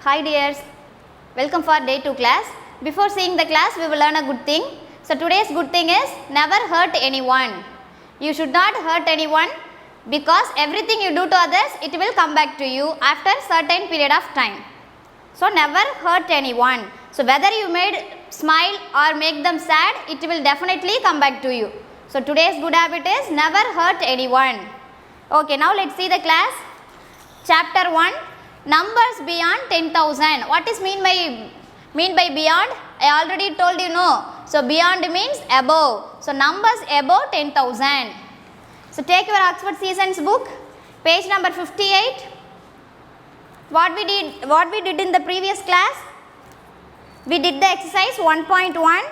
Hi dears, welcome for day 2 class. Before seeing the class, we will learn a good thing. So today's good thing is never hurt anyone. You should not hurt anyone because everything you do to others, it will come back to you after certain period of time. So never hurt anyone. So whether you made smile or make them sad, it will definitely come back to you. So today's good habit is never hurt anyone. Okay, now let's see the class. Chapter 1. Numbers beyond 10,000. What is mean by beyond? I already told you no. So beyond means above. So numbers above 10,000. So take your Oxford Seasons book, page number 58. What we did in the previous class? We did the exercise 1.1.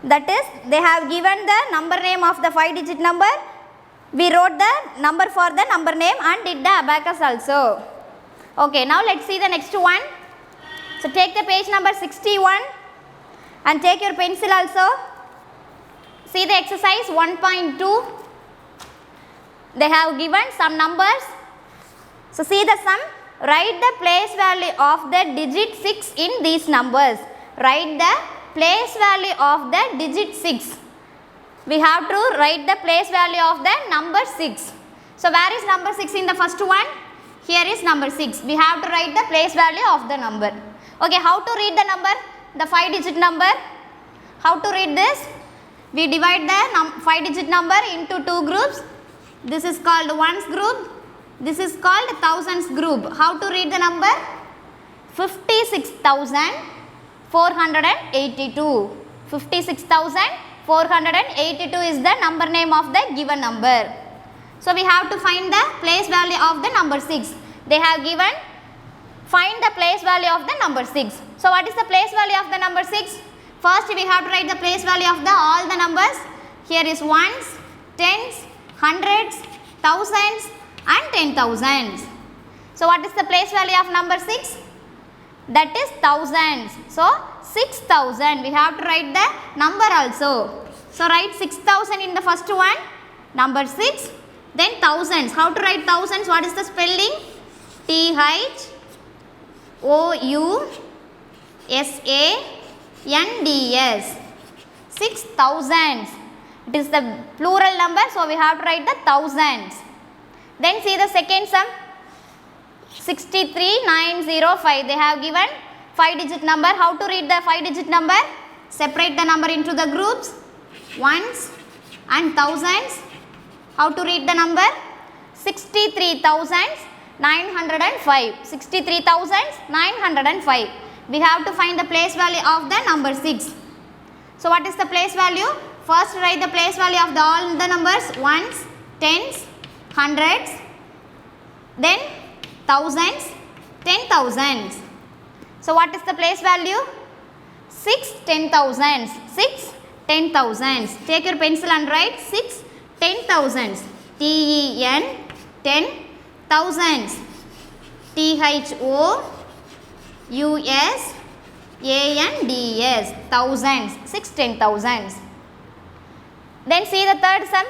That is, they have given the number name of the 5-digit number. We wrote the number for the number name and did the abacus also. Okay, now let's see the next one. So take the page number 61 and take your pencil also. See the exercise 1.2. They have given some numbers. So see the sum. Write the place value of the digit 6 in these numbers. Write the place value of the digit 6. We have to write the place value of the number 6. So where is number 6 in the first one? Here is number 6. We have to write the place value of the number. Okay, how to read the number? The 5-digit number. How to read this? We divide the 5-digit number into 2 groups. This is called ones group. This is called thousands group. How to read the number? 56,482. 56,482 is the number name of the given number. So we have to find the place value of the number 6. They have given find the place value of the number 6. So what is the place value of the number 6? First we have to write the place value of the all the numbers. Here is ones, tens, hundreds, thousands and 10,000s. So what is the place value of number 6? That is thousands. So 6,000. We have to write the number also. So write 6,000 in the first one. Number 6. Then thousands. How to write thousands? What is the spelling? THOUSANDS. 6,000s. It is the plural number, so we have to write the thousands. Then see the second sum. 63,905. They have given 5-digit number. How to read the 5-digit number? Separate the number into the groups. Ones and thousands. How to read the number? 63,905. 63,905. We have to find the place value of the number 6. So what is the place value? First write the place value of all the numbers. Ones, tens, hundreds, then thousands, 10,000s. So what is the place value? 6 10,000s. 6 10,000s. Take your pencil and write 6 10,000s. TEN 10,000s. THOUSANDS. Thousands. 6 10,000s. Then see the third sum.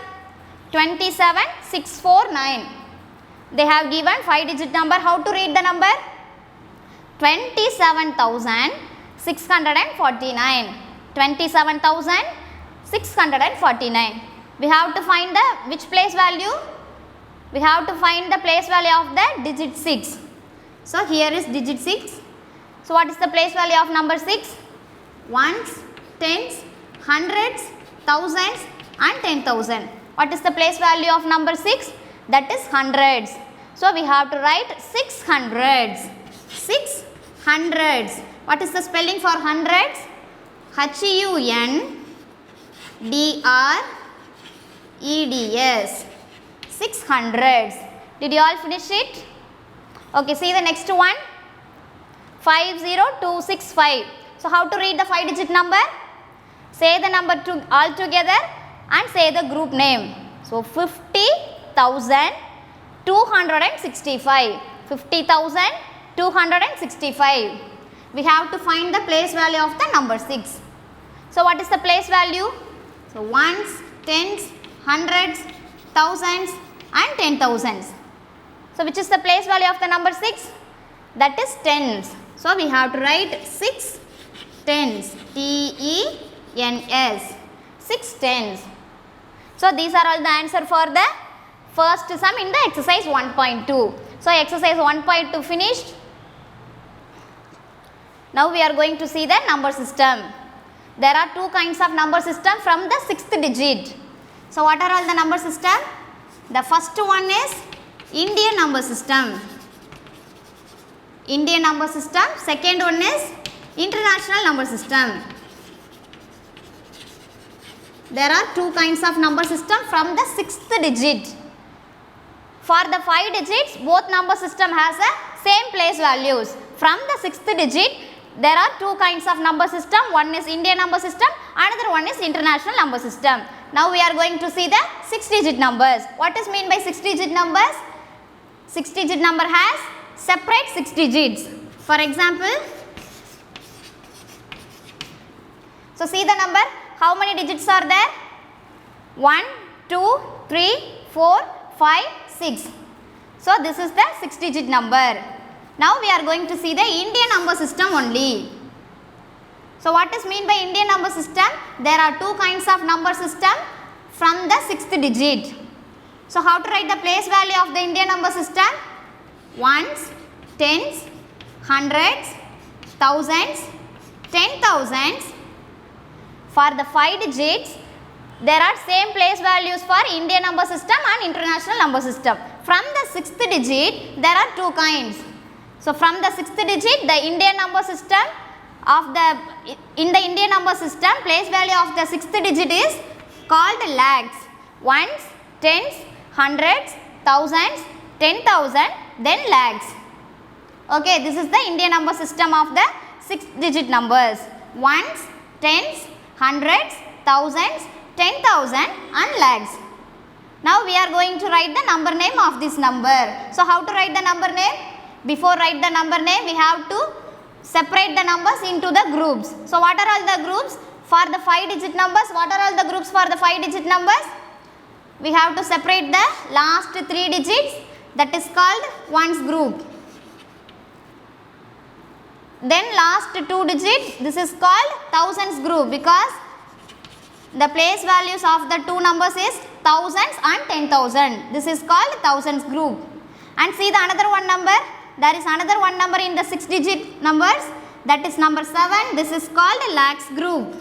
27,649. They have given 5-digit number. How to read the number? 27,649. 27,649. We have to find the which place value? We have to find the place value of the digit 6. So here is digit 6. So what is the place value of number 6? Ones, tens, hundreds, thousands and 10,000. What is the place value of number 6? That is hundreds. So we have to write 600s. 600s. What is the spelling for hundreds? HUNDREDS. 600s. Did you all finish it? Okay, see the next one. 50265. So how to read the 5-digit number? Say the number all together and say the group name. So 50,265. 50,265. We have to find the place value of the number 6. So what is the place value? So ones, tens, hundreds, thousands and 10,000s. So which is the place value of the number 6? That is tens. So So we have to write 6 tens, T-E-N-S, 6 tens. So these are all the answer for the first sum in the exercise 1.2. So exercise 1.2 finished. Now we are going to see the number system. There are two kinds of number system from the 6th digit. So what are all the number system? The first one is Indian number system. Indian number system. Second one is international number system. There are two kinds of number system from the 6th digit. For the 5 digits, both number system has a same place values. From the 6th digit, there are two kinds of number system. One is Indian number system, another one is international number system. Now we are going to see the 6 digit numbers. What is mean by 6 digit numbers? 6 digit number has separate 6 digits. For example, so see the number, how many digits are there? 1, 2, 3, 4, 5, 6. So this is the 6 digit number. Now we are going to see the Indian number system only. So what is mean by Indian number system? There are two kinds of number system from the 6th digit. So how to write the place value of the Indian number system? Ones, tens, hundreds, thousands, 10,000s. For the 5 digits, there are same place values for Indian number system and international number system. From the 6th digit, there are two kinds. So from the 6th digit, the Indian number system in the Indian number system, place value of the 6th digit is called lakhs. Ones, tens, hundreds, thousands, 10,000, then lakhs. Okay, this is the Indian number system of the 6th digit numbers. Ones, tens, hundreds, thousands, 10,000 and lakhs. Now we are going to write the number name of this number. So how to write the number name? Before write the number name, we have to separate the numbers into the groups. So what are all the groups? For the 5 digit numbers, what are all the groups for the 5 digit numbers? We have to separate the last 3 digits, that is called ones group. Then last 2 digits, this is called thousands group, because the place values of the two numbers is thousands and 10,000. This is called thousands group. And see the another one number. There is another one number in the 6 digit numbers, that is number 7. This is called lakhs group,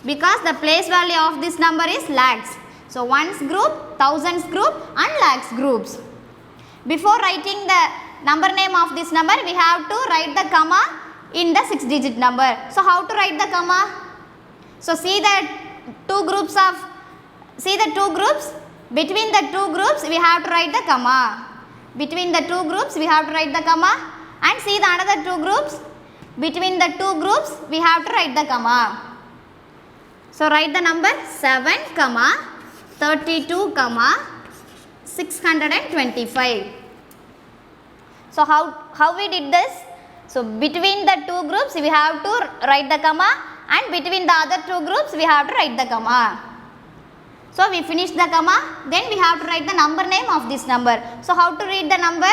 because the place value of this number is lakhs. So ones group, thousands group and lakhs groups. Before writing the number name of this number, we have to write the comma in the 6 digit number. So how to write the comma? So see the two groups. Between the two groups, we have to write the comma. Between the two groups, we have to write the comma. And see the another two groups. Between the two groups, we have to write the comma. So write the number 7, 32, 625. So how we did this? So between the two groups, we have to write the comma, and between the other two groups, we have to write the comma. So we finish the comma, then we have to write the number name of this number. So how to read the number?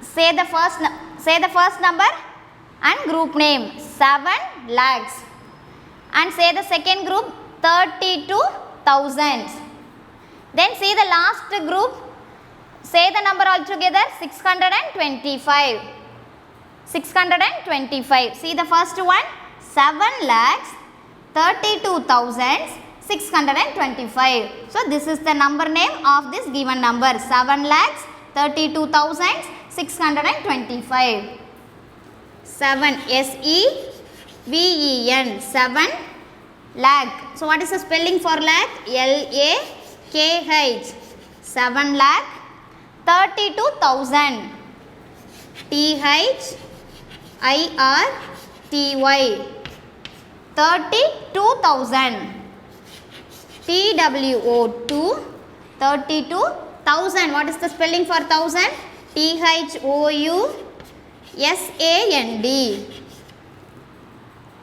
Say the first number and group name 7 lakhs, and say the second group 32,000. Then see the last group, say the number altogether 625. 625. See the first one 7 lakhs 32,625. So this is the number name of this given number 7 lakhs 32,625. 7 SEVEN 7 lakh. So what is the spelling for lakh? LAKH. 7 lakh 32,000. THIRTY 32,000. TWO2 32,000. What is the spelling for thousand? THOUSAND.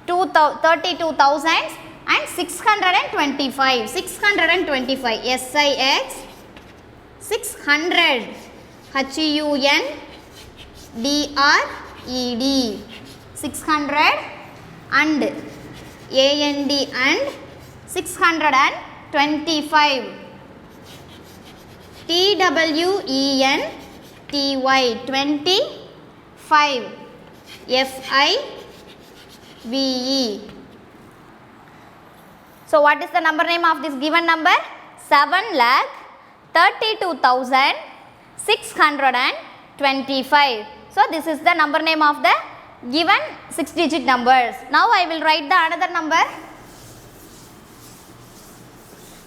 32,000 and 625. 625. SIX 600. HUNDRED. ED 600 and AND and 625 TWEN TY 25 FIVE. So what is the number name of this given number? 7,32,625. So this is the number name of the given 6-digit numbers. Now I will write the another number.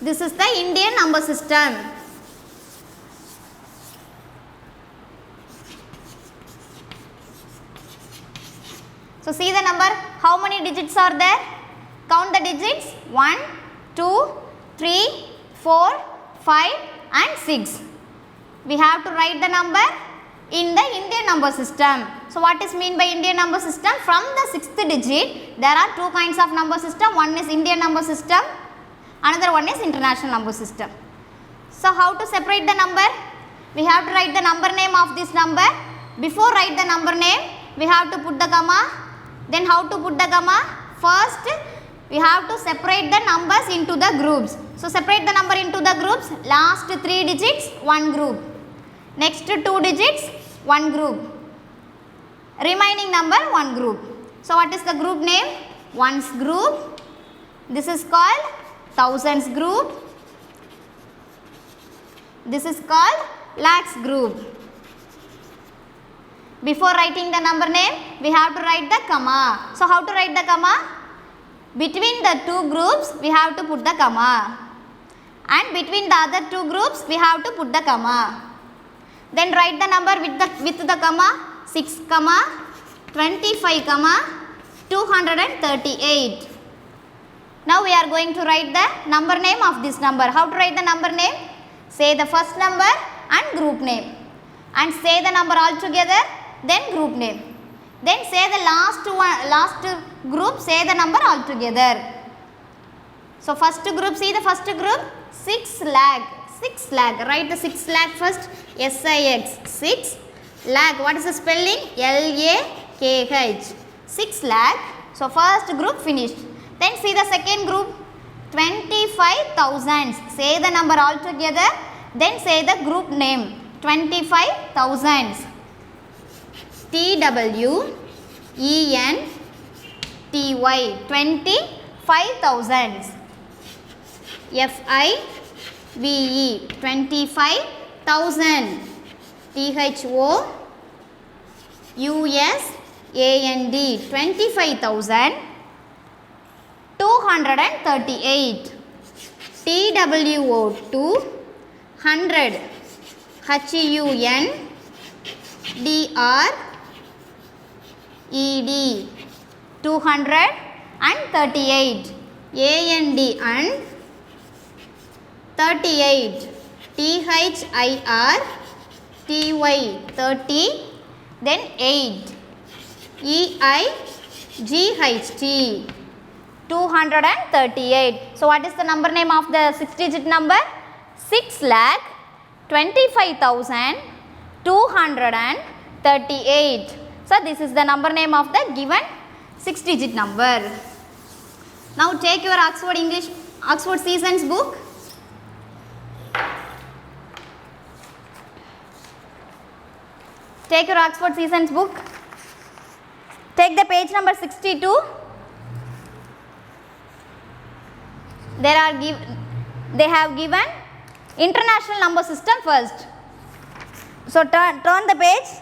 This is the Indian number system. So see the number, how many digits are there? Count the digits, 1, 2, 3, 4, 5 and 6. We have to write the number in the Indian number system. So what is mean by Indian number system? From the 6th digit, there are two kinds of number system. One is Indian number system, another one is international number system. So how to separate the number? We have to write the number name of this number. Before write the number name, we have to put the comma. Then how to put the comma? First, we have to separate the numbers into the groups. So separate the number into the groups. Last 3 digits, one group. Next 2 digits, one group. Remaining number, one group. So what is the group name? Ones group. This is called thousands group. This is called lakhs group. Before writing the number name, we have to write the comma. So how to write the comma? Between the two groups, we have to put the comma. And between the other two groups, we have to put the comma. Then write the number with the comma, 6 comma, 25 comma, 238. Now we are going to write the number name of this number. How to write the number name? Say the first number and group name. And say the number all together, then group name. Then say the last group, say the number all together. So first group, see the first group, 6 lakh. 6 lakh. Write the 6 lakh first. SIX. 6 lakh. What is the spelling? LAKH. 6 lakh. So first group finished. Then see the second group. 25,000. Say the number all together. Then say the group name. 25,000. TWENTY. 25,000. FIVE. 25,000. THOUSAND. 25,000. 238. TWO2. 100. HUNDRED. 238. AND and 38. THIRTY. 30. Then 8. EIGHT. 238. So what is the number name of the 6-digit number? 6,25,238. So this is the number name of the given 6-digit number. Now take your Oxford Seasons book. Take your Oxford Seasons book. Take the page number 62. They have given international number system first. So turn the page.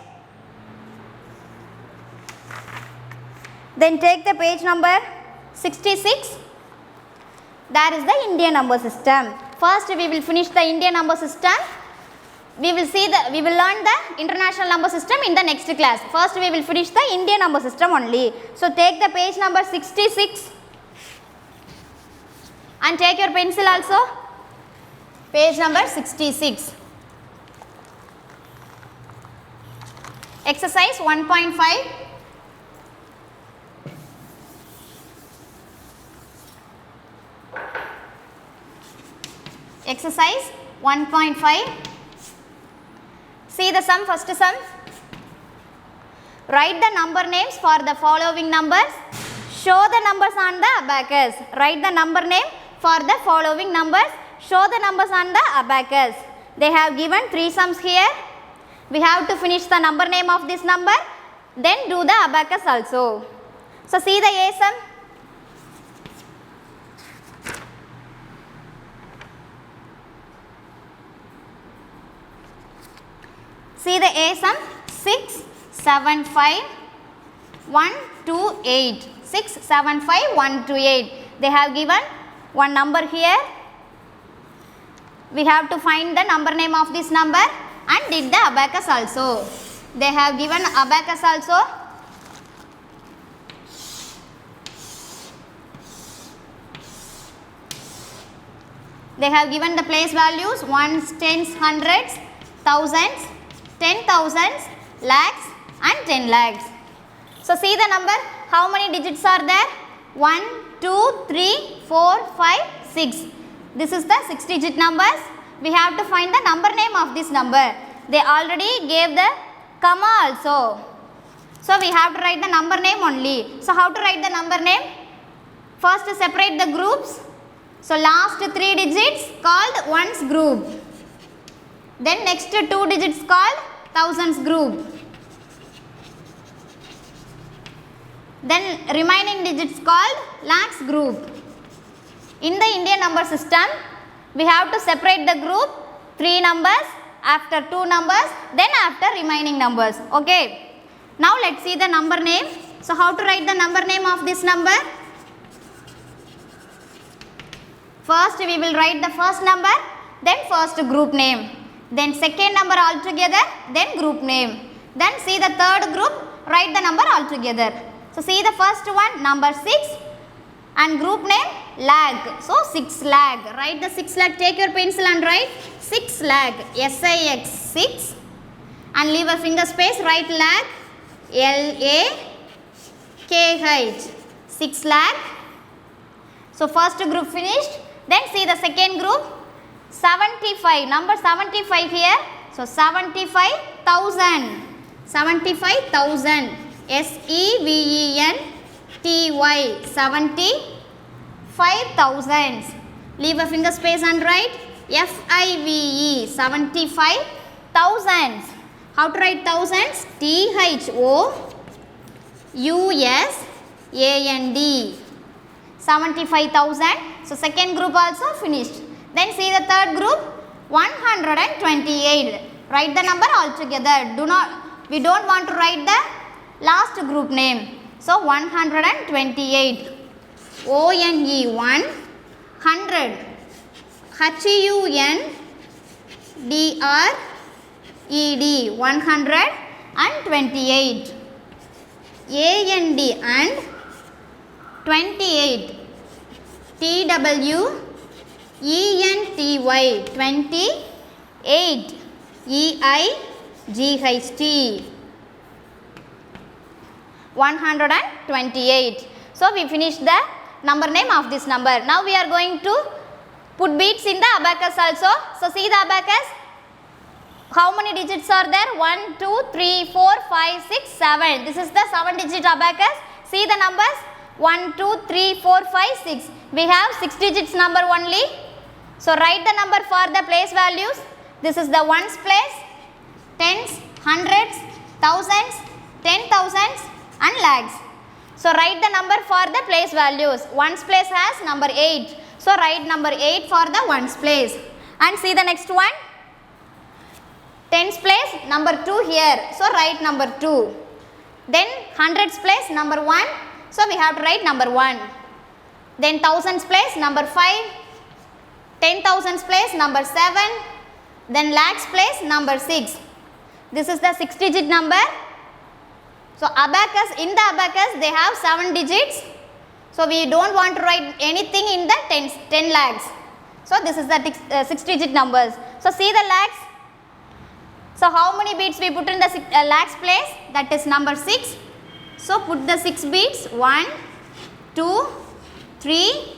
Then take the page number 66. That is the Indian number system. First we will finish the Indian number system. We will learn the international number system in the next class. First we will finish the Indian number system only. So take the page number 66 and take your pencil also. Page number 66. Exercise 1.5. Exercise 1.5. See the sum, first sum. Write the number names for the following numbers. Show the numbers on the abacus. Write the number name for the following numbers. Show the numbers on the abacus. They have given 3 sums here. We have to finish the number name of this number. Then do the abacus also. So see the A sum. See the A sum 6, 7, 5, 1, 2, 8. 6, 7, 5, 1, 2, 8. They have given one number here. We have to find the number name of this number and did the abacus also. They have given abacus also. They have given the place values ones, tens, hundreds, thousands, 10,000s, lakhs and 10 lakhs. So see the number. How many digits are there? 1, 2, 3, 4, 5, 6. This is the 6-digit numbers. We have to find the number name of this number. They already gave the comma also. So we have to write the number name only. So how to write the number name? First separate the groups. So last 3 digits called ones group. Then next 2 digits called thousands group. Then remaining digits called lakhs group. In the Indian number system, we have to separate the group 3 numbers, after 2 numbers, then after remaining numbers. Okay. Now let's see the number name. So how to write the number name of this number? First we will write the first number, then first group name. Then second number altogether, then group name. Then see the third group, write the number altogether. So see the first one, number 6 and group name lakh. So 6 lakh. Write the 6 lakh. Take your pencil and write 6 lakh. S-I-X 6 and leave a finger space. Write lakh. L-A-K-H 6 lakh. So first group finished. Then see the second group 75. Number 75 here. So 75,000. 75,000. S-E-V-E-N-T-Y 75,000. Leave a finger space and write F-I-V-E 75,000. How to write thousands? T-H-O-U-S-A-N-D 75,000. So second group also finished. Then see the third group 128. Write the number altogether. We don't want to write the last group name. So 128. O-N-E 100. H-U-N-D-R-E-D 128. A-N-D and 28. T-W-E-N-T-Y 28. E-I-G-H-T 128. So we finished the number name of this number. Now we are going to put beats in the abacus also. So see the abacus. How many digits are there? 1, 2, 3, 4, 5, 6, 7. This is the 7-digit abacus. See the numbers. 1, 2, 3, 4, 5, 6. We have 6 digits number only. So write the number for the place values. This is the ones place, tens, hundreds, thousands, 10,000s and lakhs. So write the number for the place values. Ones place has number 8. So write number 8 for the ones place. And see the next one. Tens place number 2 here. So write number 2. Then hundreds place number 1. So we have to write number 1. Then thousands place number 5. 10,000s place number 7. Then lakhs place number 6. This is the 6-digit number. So abacus, in the abacus they have 7 digits. So we don't want to write anything in the 10 lakhs. So this is the 6-digit numbers. So see the lakhs. So how many beats we put in the lakhs place? That is number 6. So put the 6 beats. 1, 2, 3,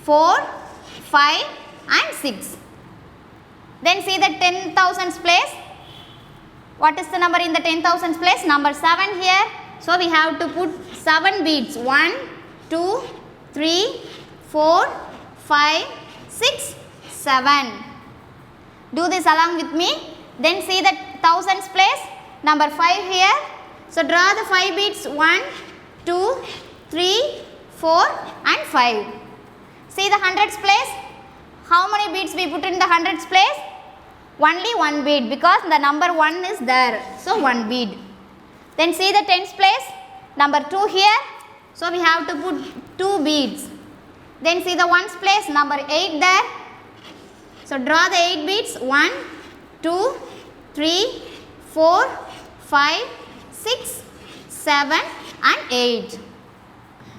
4, 5 and 6. Then see the 10,000s place. What is the number in the 10,000s place? Number 7 here. So we have to put 7 beads. 1, 2, 3, 4, 5, 6, 7. Do this along with me. Then see the thousands place. Number 5 here. So draw the 5 beads. 1, 2, 3, 4 and 5. See the hundreds place. How many beads we put in the hundreds place? Only 1 bead because the number 1 is there. So 1 bead. Then see the tens place. Number 2 here. So we have to put 2 beads. Then see the ones place. Number 8 there. So draw the 8 beads. 1, 2, 3, 4, 5, 6, 7 and 8.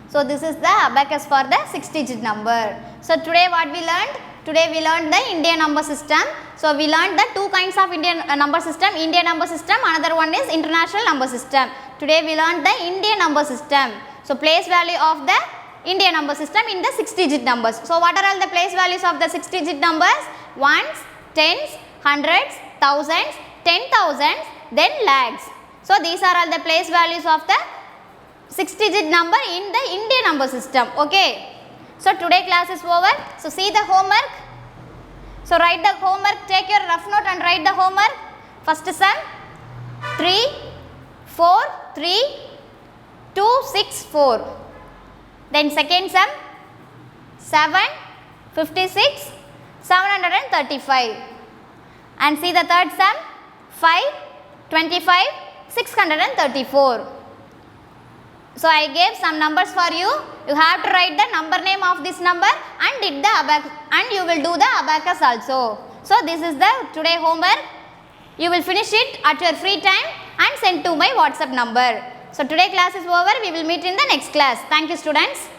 So this is the abacus for the 6-digit number. So today what we learned? Today we learned the Indian number system. So we learned the 2 kinds of Indian number system. Indian number system, another one is international number system. Today we learned the Indian number system. So place value of the Indian number system in the 6-digit numbers. So what are all the place values of the 6-digit numbers? Ones, tens, hundreds, thousands, 10,000s, then lakhs. So these are all the place values of the 6-digit number in the Indian number system. Okay. So today class is over. So see the homework. So write the homework. Take your rough note and write the homework. First sum 3, 4, 3, 2, 6, 4. Then second sum 7, 56, 735. And see the third sum 5, 25, 634. So I gave some numbers for you. You have to write the number name of this number and did the abacus, and you will do the abacus also. So this is the today homework. You will finish it at your free time and send to my WhatsApp number. So today class is over. We will meet in the next class. Thank you students.